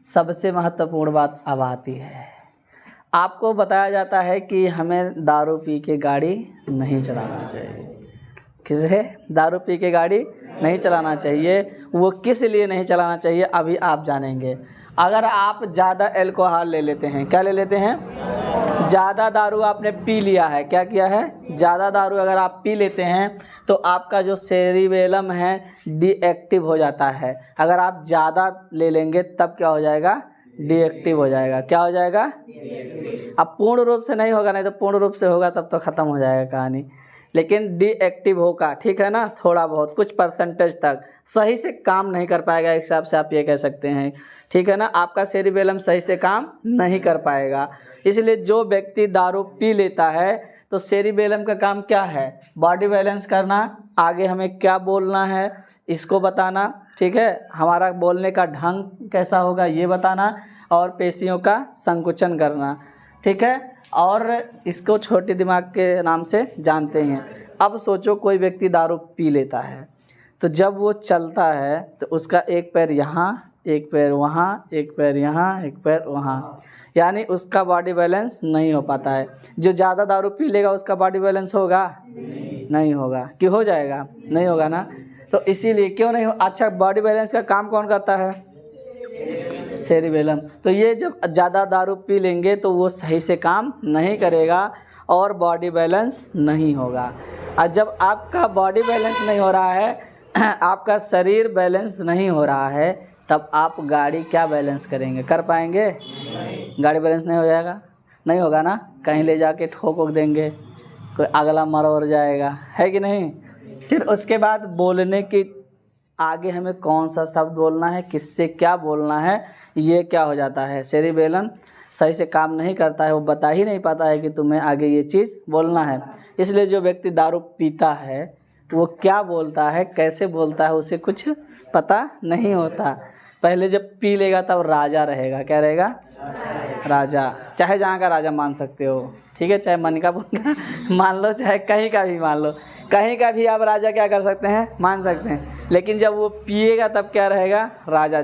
सबसे महत्वपूर्ण बात अब आती है। आपको बताया जाता है कि हमें दारू पी के गाड़ी नहीं चलाना चाहिए। किसे? दारू पी के गाड़ी नहीं चलाना चाहिए। वो किस लिए नहीं चलाना चाहिए अभी आप जानेंगे। अगर आप ज़्यादा अल्कोहल ले लेते हैं, क्या ले लेते हैं? ज़्यादा दारू आपने पी लिया है, क्या किया है? ज़्यादा दारू अगर आप पी लेते हैं तो आपका जो सेरिबेलम है डीएक्टिव हो जाता है। अगर आप ज़्यादा ले लेंगे तब क्या हो जाएगा? डीएक्टिव हो जाएगा। क्या हो जाएगा? अब पूर्ण रूप से नहीं होगा, नहीं तो पूर्ण रूप से होगा तब तो ख़त्म हो जाएगा कहानी। लेकिन डीएक्टिव होगा, ठीक है ना, थोड़ा बहुत कुछ परसेंटेज तक सही से काम नहीं कर पाएगा, एक हिसाब से आप ये कह सकते हैं, ठीक है ना। आपका सेरिबेलम सही से काम नहीं कर पाएगा। इसलिए जो व्यक्ति दारू पी लेता है तो सेरिबेलम का काम क्या है? बॉडी बैलेंस करना, आगे हमें क्या बोलना है इसको बताना, ठीक है, हमारा बोलने का ढंग कैसा होगा ये बताना, और पेशियों का संकुचन करना, ठीक है। और इसको छोटे दिमाग के नाम से जानते हैं। अब सोचो कोई व्यक्ति दारू पी लेता है तो जब वो चलता है तो उसका एक पैर यहाँ, एक पैर वहाँ, एक पैर यहाँ, एक पैर वहाँ, यानी उसका बॉडी बैलेंस नहीं हो पाता है। जो ज़्यादा दारू पी लेगा उसका बॉडी बैलेंस होगा? नहीं होगा। क्यों हो जाएगा? नहीं होगा ना। तो इसीलिए क्यों नहीं हो? अच्छा, बॉडी बैलेंस का काम कौन करता है? सेरिबेलम। तो ये जब ज़्यादा दारू पी लेंगे तो वो सही से काम नहीं करेगा और बॉडी बैलेंस नहीं होगा। और जब आपका बॉडी बैलेंस नहीं हो रहा है, आपका शरीर बैलेंस नहीं हो रहा है, तब आप गाड़ी क्या बैलेंस करेंगे? कर पाएंगे? गाड़ी बैलेंस नहीं हो जाएगा, नहीं होगा ना। कहीं ले जाके ठोक देंगे, कोई अगला मर जाएगा, है कि नहीं। फिर उसके बाद बोलने की आगे हमें कौन सा शब्द बोलना है, किससे क्या बोलना है, ये क्या हो जाता है? सेरिबेलम सही से काम नहीं करता है, वो बता ही नहीं पाता है कि तुम्हें आगे ये चीज़ बोलना है। इसलिए जो व्यक्ति दारू पीता है वो क्या बोलता है, कैसे बोलता है, उसे कुछ पता नहीं होता। पहले जब पी लेगा तब राजा रहेगा। क्या रहेगा? राजा। चाहे जहाँ का राजा मान सकते हो, ठीक है, चाहे मन का मान लो, चाहे कहीं का भी मान लो, कहीं का भी आप राजा क्या कर सकते हैं? मान सकते हैं। लेकिन जब वो पिएगा तब क्या रहेगा? राजा।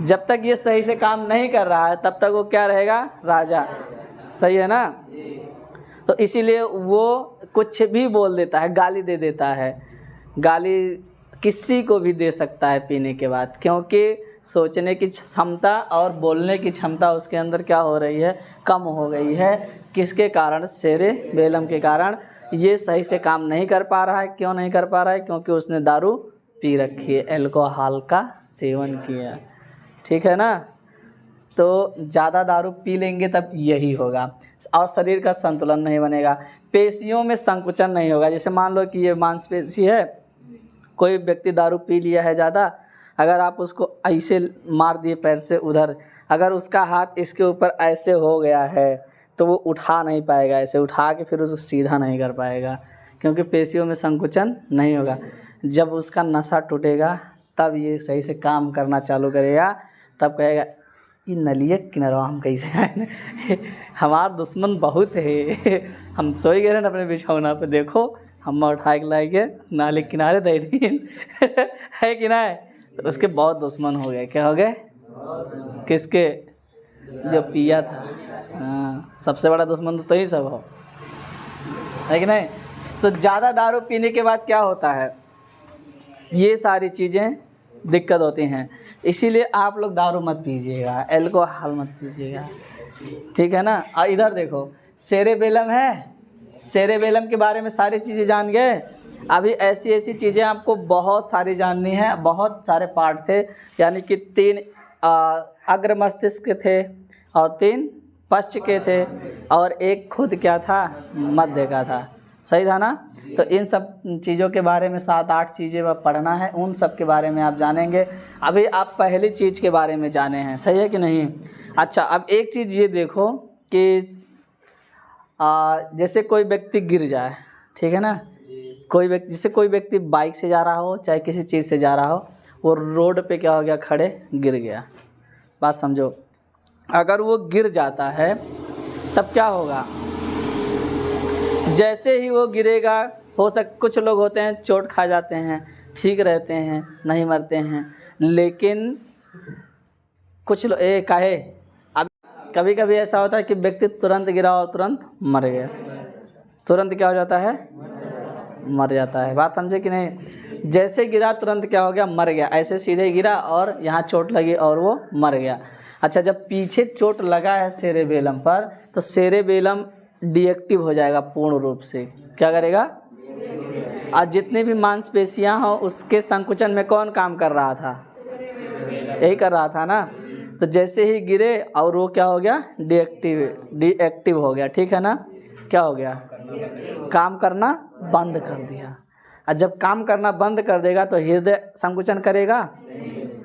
जब तक ये सही से काम नहीं कर रहा है तब तक वो क्या रहेगा? राजा। सही है ना। तो इसीलिए वो कुछ भी बोल देता है, गाली दे देता है। गाली किसी को भी दे सकता है पीने के बाद, क्योंकि सोचने की क्षमता और बोलने की क्षमता उसके अंदर क्या हो रही है? कम हो गई है। किसके कारण? सेरिबेलम के कारण। ये सही से काम नहीं कर पा रहा है। क्यों नहीं कर पा रहा है? क्योंकि उसने दारू पी रखी है, अल्कोहल का सेवन किया, ठीक है ना। तो ज़्यादा दारू पी लेंगे तब यही होगा, और शरीर का संतुलन नहीं बनेगा, पेशियों में संकुचन नहीं होगा। जैसे मान लो कि ये मांसपेशी है, कोई व्यक्ति दारू पी लिया है ज़्यादा, अगर आप उसको ऐसे मार दिए पैर से उधर, अगर उसका हाथ इसके ऊपर ऐसे हो गया है तो वो उठा नहीं पाएगा, ऐसे उठा के फिर उसको सीधा नहीं कर पाएगा, क्योंकि पेशियों में संकुचन नहीं होगा। जब उसका नशा टूटेगा तब ये सही से काम करना चालू करेगा, तब कहेगा ये नलिया किनारा हम कैसे आए, हमारा दुश्मन बहुत है, हम सोई गए ना अपने बिछौना पे, देखो हम उठा के लाए गए नाले किनारे दे दिन है कि नहीं। तो उसके बहुत दुश्मन हो गए। क्या हो गए? किसके? जो पिया था। हाँ, सबसे बड़ा दुश्मन तो ही सब हो, है कि नहीं। तो ज़्यादा दारू पीने के बाद क्या होता है? ये सारी चीज़ें दिक्कत होती हैं। इसीलिए आप लोग दारू मत पीजिएगा, अल्कोहल मत पीजिएगा, ठीक है ना। और इधर देखो, सेरिबेलम है, सेरिबेलम के बारे में सारी चीज़ें जान गए। अभी ऐसी ऐसी चीज़ें आपको बहुत सारी जाननी है। बहुत सारे पार्ट थे, यानी कि 3 अग्र मस्तिष्क थे और 3 पश्च के थे और एक खुद क्या था? मध्य का था। सही था ना। तो इन सब चीज़ों के बारे में 7-8 चीज़ें पढ़ना है, उन सब के बारे में आप जानेंगे। अभी आप पहली चीज़ के बारे में जाने हैं, सही है कि नहीं। अच्छा, अब एक चीज़ ये देखो कि जैसे कोई व्यक्ति गिर जाए, ठीक है ना, जैसे कोई व्यक्ति बाइक से जा रहा हो चाहे किसी चीज़ से जा रहा हो, वो रोड पे क्या हो गया? खड़े गिर गया। बात समझो, अगर वो गिर जाता है तब क्या होगा? जैसे ही वो गिरेगा, कुछ लोग होते हैं चोट खा जाते हैं, ठीक रहते हैं, नहीं मरते हैं, लेकिन कुछ काहे अब कभी कभी ऐसा होता है कि व्यक्ति तुरंत गिरा और तुरंत मर गया, तुरंत क्या हो जाता है, मर जाता है। बात समझे कि नहीं? जैसे गिरा तुरंत क्या हो गया, मर गया। ऐसे सीधे गिरा और यहाँ चोट लगी और वो मर गया। अच्छा, जब पीछे चोट लगा है सेरेबेलम पर, तो सेरेबेलम डीएक्टिव हो जाएगा पूर्ण रूप से। क्या करेगा? आज जितने भी मांसपेशियां हो उसके संकुचन में कौन काम कर रहा था? यही कर रहा था ना। तो जैसे ही गिरे और वो क्या हो गया, डीएक्टिव हो गया। ठीक है ना? क्या हो गया? काम करना बंद कर दिया। और जब काम करना बंद कर देगा तो हृदय संकुचन करेगा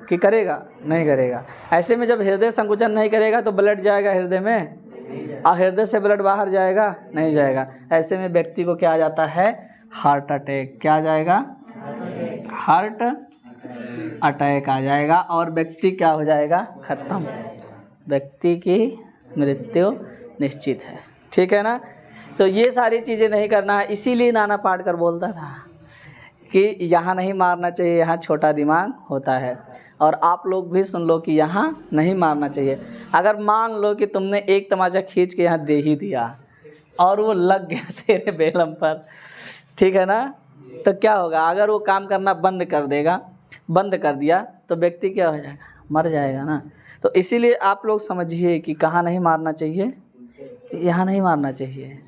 कि करेगा? नहीं करेगा। ऐसे में जब हृदय संकुचन नहीं करेगा तो ब्लड जाएगा हृदय में, और हृदय से ब्लड बाहर जाएगा? नहीं जाएगा। ऐसे में व्यक्ति को क्या आ जाता है, हार्ट अटैक। क्या आ जाएगा? हार्ट अटैक आ जाएगा और व्यक्ति क्या हो जाएगा, खत्म। व्यक्ति की मृत्यु निश्चित है। ठीक है ना? तो ये सारी चीज़ें नहीं करना है। इसीलिए नाना पाटेकर बोलता था कि यहाँ नहीं मारना चाहिए, यहाँ छोटा दिमाग होता है। और आप लोग भी सुन लो कि यहाँ नहीं मारना चाहिए। अगर मान लो कि तुमने एक तमाचा खींच के यहाँ दे ही दिया और वो लग गया सेरेबेलम पर, ठीक है ना, तो क्या होगा? अगर वो काम करना बंद कर देगा, बंद कर दिया, तो व्यक्ति क्या हो जाएगा, मर जाएगा ना। तो इसीलिए आप लोग समझिए कि कहाँ नहीं मारना चाहिए, यहाँ नहीं मारना चाहिए।